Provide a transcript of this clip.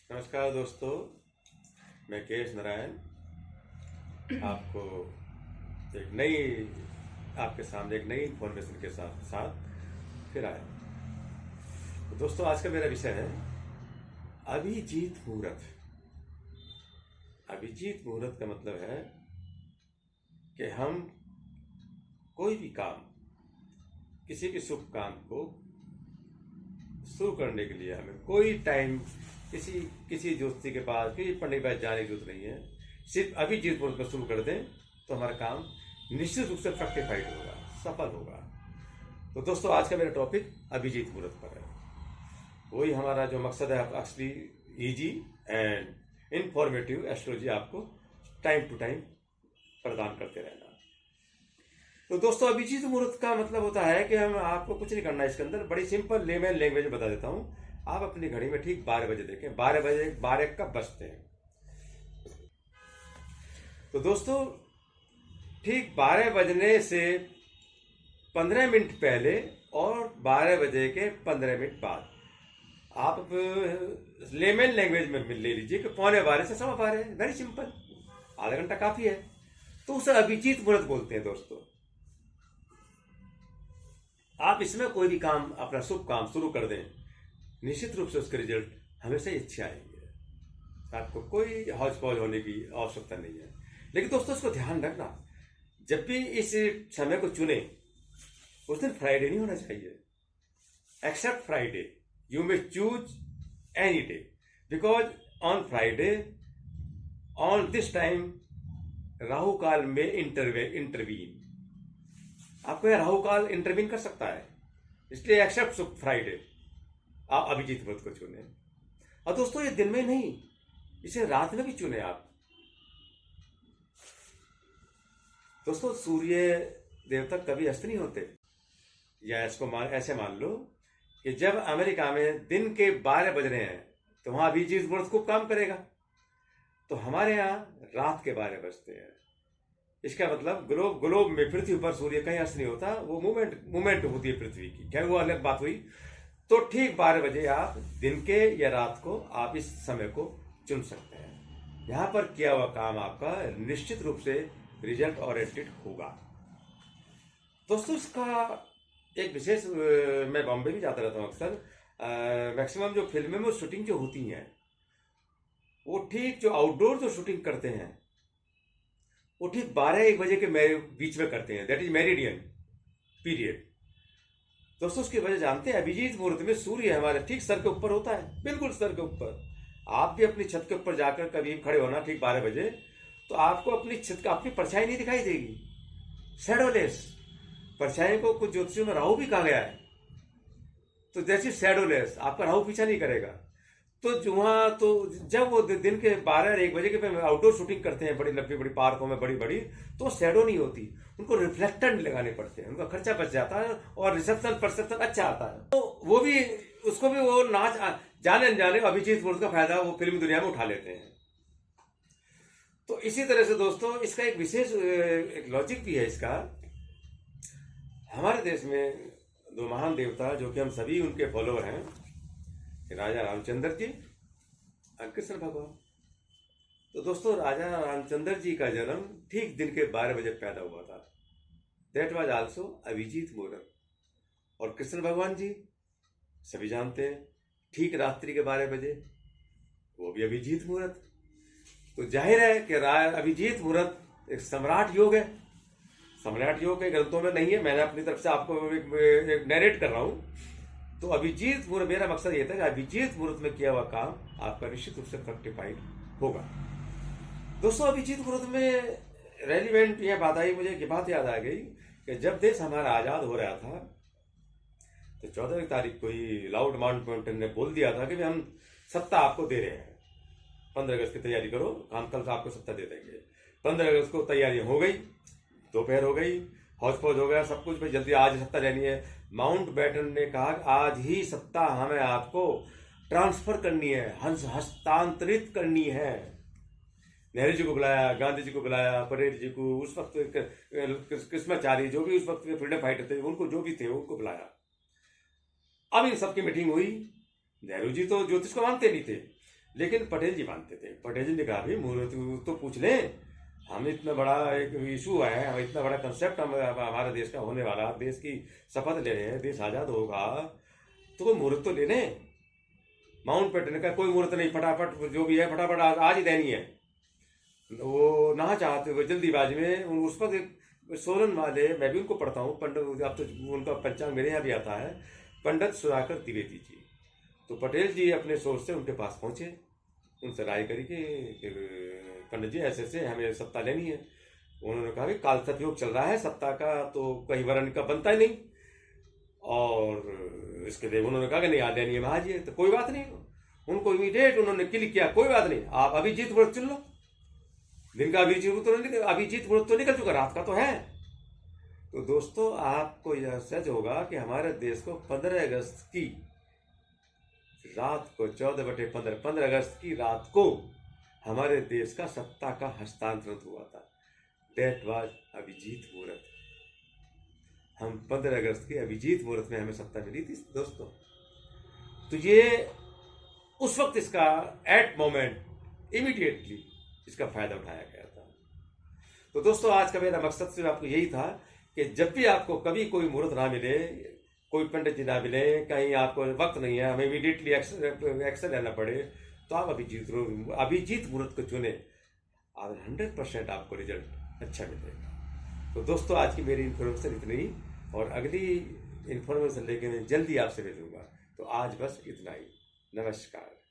नमस्कार दोस्तों, मैं केएस नारायण आपको एक नई आपके सामने एक नई इन्फॉर्मेशन के साथ साथ फिर आया। तो दोस्तों, आज का मेरा विषय है अभिजीत मुहूर्त। अभिजीत मुहूर्त का मतलब है कि हम कोई भी काम, किसी भी शुभ काम को शुरू करने के लिए हमें कोई टाइम किसी किसी दोस्ती के पास, किसी पंडित के पास जाने की जरूरत नहीं है। सिर्फ अभिजीत मुहूर्त में शुरू कर दें तो हमारा काम निश्चित रूप से फ्रक्टिफाइड होगा, सफल होगा। तो दोस्तों, आज का मेरा टॉपिक अभिजीत मुहूर्त पर है। वही हमारा जो मकसद है, actually easy and informative astrology आपको टाइम टू टाइम प्रदान करते रहना। तो दोस्तों, अभिजीत मुहूर्त का मतलब होता है कि हम आपको कुछ नहीं करना है। इसके अंदर बड़ी सिंपल लेमन लैंग्वेज में बता देता हूँ। आप अपनी घड़ी में ठीक 12 बजे देखें, 12 बजे 12 कब बजते हैं। तो दोस्तों, ठीक 12 बजने से 15 मिनट पहले और 12 बजे के 15 मिनट बाद आप लेमन लैंग्वेज में ले लीजिए कि 11:15 से 12:15। वेरी सिंपल, आधा घंटा काफी है। तो उसे अभिजीत मुहूर्त बोलते हैं। दोस्तों, आप इसमें कोई भी काम, अपना शुभ काम शुरू कर दें, निश्चित रूप से उसके रिजल्ट हमेशा ही अच्छे आएंगे। आपको कोई हौज पौज होने की आवश्यकता नहीं है। लेकिन दोस्तों, इसको ध्यान रखना, जब भी इस समय को चुने उस दिन फ्राइडे नहीं होना चाहिए। Except Friday, you may choose any day, because on Friday, on this time, Rahu Kaal में इंटरवीन, आपको यह राहु काल इंटरवीन कर सकता है। इसलिए एक्सेप्ट फ्राइडे आप अभिजीत मुहूर्त को चुने। और दोस्तों, ये दिन में नहीं, इसे रात में भी चुने आप। दोस्तों, सूर्य देवता कभी अस्त नहीं होते। या इसको ऐसे मान लो कि जब अमेरिका में दिन के 12 बज रहे हैं तो वहां अभिजीत मुहूर्त खूब काम करेगा। तो हमारे यहाँ रात के 12 बजते हैं। इसका मतलब ग्लोब में, पृथ्वी पर सूर्य कहीं अस्त नहीं होता। वो मूवमेंट होती है पृथ्वी की, क्या वो अलग बात हुई। तो ठीक 12 बजे आप दिन के या रात को आप इस समय को चुन सकते हैं। यहां पर किया हुआ काम आपका निश्चित रूप से रिजल्ट ओरिएंटेड होगा। दोस्तों, इसका एक विशेष, मैं बॉम्बे भी जाता रहता हूँ अक्सर। मैक्सिमम जो फिल्में में शूटिंग जो होती हैं, वो ठीक जो आउटडोर जो शूटिंग करते हैं वो ठीक 12-1 बजे के बीच में करते हैं। That is meridian period. दोस्तों, उसकी वजह जानते हैं? अभिजीत मुहूर्त में सूर्य हमारे ठीक सर के ऊपर होता है, बिल्कुल सर के ऊपर। आप भी अपनी छत के ऊपर जाकर कभी खड़े होना ठीक 12 बजे, तो आपको अपनी छत का अपनी परछाई नहीं दिखाई देगी, शैडोलेस। परछाई को कुछ ज्योतिषियों में राहु भी कहा गया है। तो जैसे शैडोलेस, आपका राहु पीछा नहीं करेगा। तो जब वो दिन के 12-1 बजे के आउटडोर शूटिंग करते हैं, बड़ी लंबी बड़ी पार्कों में, बड़ी बड़ी, तो शैडो नहीं होती। उनको रिफ्लेक्टर लगाने पड़ते हैं, उनका खर्चा बच जाता है और रिसेप्शन परसेप्शन अच्छा आता है। तो वो भी, उसको भी वो नाच जाने अनजाने अभिजीत मुहूर्त का फायदा वो फिल्म दुनिया में उठा लेते हैं। तो इसी तरह से दोस्तों, इसका एक विशेष एक लॉजिक भी है इसका। हमारे देश में 2 महान देवता, जो कि हम सभी उनके फॉलोअर हैं, राजा रामचंद्र जी और कृष्ण भगवान। तो दोस्तों, राजा रामचंद्र जी का जन्म ठीक दिन के 12 बजे पैदा हुआ था। दैट वाज आल्सो अभिजीत मुहूर्त। और कृष्ण भगवान जी सभी जानते हैं, ठीक रात्रि के 12 बजे, वो भी अभिजीत मुहूर्त। तो जाहिर है कि अभिजीत मुहूर्त एक सम्राट योग है। सम्राट योग के ग्रंथों में नहीं है, मैंने अपनी तरफ से आपको एक नरेट कर रहा हूं। तो अभिजीत मुहूर्त, मेरा मकसद ये था कि अभिजीत मुहूर्त में किया हुआ काम आपका निश्चित रूप से फ्रक्टिफाइड होगा। दोस्तों, अभिजीत मुहूर्त में रेलिवेंट यह बात आई, मुझे एक बात याद आ गई कि जब देश हमारा आजाद हो रहा था तो 14 तारीख को ही लॉर्ड माउंटबेटन ने बोल दिया था कि हम सत्ता आपको दे रहे हैं, 15 अगस्त की तैयारी करो, हम कल से आपको सत्ता दे देंगे। 15 अगस्त को तैयारियां हो गई, दोपहर हो गई, हौज पौज हो गया, सब कुछ भाई जल्दी आज सत्ता लेनी है। माउंटबेटन ने कहा आज ही सत्ता हमें आपको ट्रांसफर करनी है, हस्तांतरित करनी है। नेहरू जी को बुलाया, गांधी जी को बुलाया, पटेल जी को, उस वक्त कृष्णाचार्य जो भी उस वक्त के फ्रीडम फाइटर थे, उनको जो भी थे उनको बुलाया। अब इन सबकी मीटिंग हुई। नेहरू जी तो ज्योतिष को मानते नहीं थे, लेकिन पटेल जी मानते थे। पटेल जी ने कहा भाई मुहूर्त तो पूछ लें, हम इतना बड़ा एक इशू है, हम इतना बड़ा कंसेप्ट हम हमारे देश का होने वाला, देश की शपथ ले रहे हैं, देश आज़ाद होगा, तो कोई मुहूर्त तो ले लें। माउंट बेटन का कोई मुहूर्त नहीं, फटाफट जो भी है फटाफट आज ही देनी है। वो ना चाहते हुए जल्दीबाजी में उस वक्त सोलन वाले, मैं भी उनको पढ़ता हूँ, पंडित, अब तो उनका पंचांग मेरे यहाँ भी आता है, पंडित सुधाकर द्विवेदी जी। तो पटेल जी अपने सोच से उनके पास पहुँचे, उनसे राय करी कि पंडित जी ऐसे ऐसे हमें सत्ता लेनी है। उन्होंने कहा कि काल सतयुग चल रहा है, सत्ता का तो कहीं वर्ण का बनता ही नहीं, और इसके लिए उन्होंने कहा कि नहीं आज लेनी है महाराज जी। तो कोई बात नहीं, उनको इमीडिएट उन्होंने क्लिक किया, कोई बात नहीं आप अभिजीत मुहूर्त चुन लो। दिन का अभिजीत मुहूर्त तो निकल चुका, रात का तो है। तो दोस्तों आपको यह सच होगा कि हमारे देश को 15 अगस्त की रात को 14/15 15 अगस्त की रात को हमारे देश का सत्ता का हस्तांतरण हुआ था। दैट वाज अभिजीत मुहूर्त। हम 15 अगस्त के अभिजीत मुहूर्त में हमें सत्ता मिली थी दोस्तों। तो ये उस वक्त इसका एट मोमेंट इमीडिएटली इसका फायदा उठाया गया था। तो दोस्तों आज का मेरा मकसद सिर्फ आपको यही था कि जब भी आपको कभी कोई मुहूर्त ना मिले, कोई पंडित जी ना मिले, कहीं आपको वक्त नहीं है, हमें इमीडिएटली एक्शन लेना पड़े, तो आप अभिजीत मुहूर्त को चुने, और 100% आपको रिजल्ट अच्छा मिलेगा। तो दोस्तों आज की मेरी इन्फॉर्मेशन इतनी ही, और अगली इन्फॉर्मेशन लेके मैं जल्दी आपसे मिलूंगा। तो आज बस इतना ही। नमस्कार।